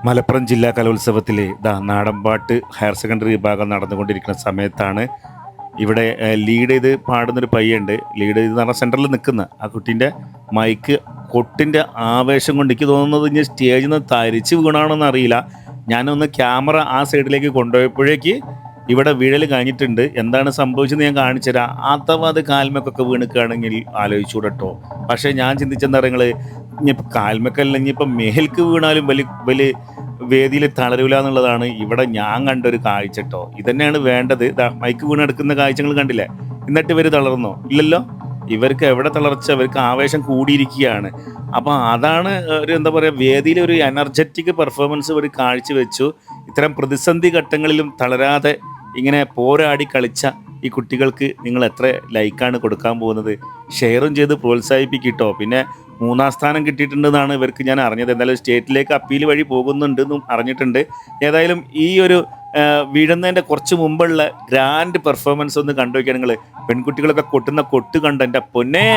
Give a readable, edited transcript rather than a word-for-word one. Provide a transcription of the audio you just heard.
മലപ്പുറം ജില്ലാ കലോത്സവത്തിലെ നാടൻപാട്ട് higher secondary വിഭാഗം നടന്നുകൊണ്ടിരിക്കുന്ന സമയത്താണ് ഇവിടെ ലീഡ് ചെയ്ത് പാടുന്നൊരു പയ്യുണ്ട്. ലീഡ് ചെയ്ത് പറഞ്ഞാൽ സെൻറ്ററിൽ നിൽക്കുന്ന ആ കുട്ടീൻ്റെ മൈക്ക് കൊട്ടിൻ്റെ ആവേശം കൊണ്ട് എനിക്ക് തോന്നുന്നത് ഇനി സ്റ്റേജിൽ നിന്ന് തരിച്ച് വീണാണെന്ന് അറിയില്ല. ഞാനൊന്ന് ക്യാമറ ആ സൈഡിലേക്ക് കൊണ്ടുപോയപ്പോഴേക്ക് ഇവിടെ വീഴൽ കഴിഞ്ഞിട്ടുണ്ട്. എന്താണ് സംഭവിച്ചതെന്ന് ഞാൻ കാണിച്ചു തരാം. അഥവാ അത് കാൽമക്കൊക്കെ വീണിക്കുകയാണെങ്കിൽ ആലോചിച്ചുകൂടെ കേട്ടോ. പക്ഷേ ഞാൻ ചിന്തിച്ചെന്താ നിങ്ങൾ, ഇനിയിപ്പോൾ കാൽമക്കല്ല, ഇനിയിപ്പോൾ മേൽക്ക് വീണാലും വലിയ വലിയ വേദിയിൽ തളരൂല എന്നുള്ളതാണ് ഇവിടെ ഞാൻ കണ്ടൊരു കാഴ്ച കേട്ടോ. ഇതന്നെയാണ് വേണ്ടത്. മൈക്ക് വീണെടുക്കുന്ന കാഴ്ചകൾ കണ്ടില്ലേ? എന്നിട്ട് ഇവർ തളർന്നോ? ഇല്ലല്ലോ. ഇവർക്ക് എവിടെ തളർച്ച, ഇവർക്ക് ആവേശം കൂടിയിരിക്കുകയാണ്. അപ്പോൾ അതാണ് ഒരു എന്താ പറയുക, വേദിയിൽ ഒരു എനർജറ്റിക് പെർഫോമൻസ് ഇവർ കാഴ്ചവെച്ചു. ഇത്തരം പ്രതിസന്ധി ഘട്ടങ്ങളിലും തളരാതെ ഇങ്ങനെ പോരാടി കളിച്ച ഈ കുട്ടികൾക്ക് നിങ്ങൾ എത്ര ലൈക്കാണ് കൊടുക്കാൻ പോകുന്നത്? ഷെയറും ചെയ്ത് പ്രോത്സാഹിപ്പിക്കിട്ടോ. പിന്നെ 3ാം സ്ഥാനം കിട്ടിയിട്ടുണ്ടെന്നാണ് ഇവർക്ക് ഞാൻ അറിഞ്ഞത്. എന്തായാലും സ്റ്റേറ്റിലേക്ക് അപ്പീൽ വഴി പോകുന്നുണ്ടെന്നും അറിഞ്ഞിട്ടുണ്ട്. ഏതായാലും ഈ ഒരു വീഴുന്നതിൻ്റെ കുറച്ച് മുമ്പുള്ള ഗ്രാൻഡ് പെർഫോമൻസ് ഒന്ന് കണ്ടു വയ്ക്കുക നിങ്ങൾ. പെൺകുട്ടികളൊക്കെ കൊട്ടുന്ന കൊട്ട് കണ്ട എൻ്റെ പൊന്നേ.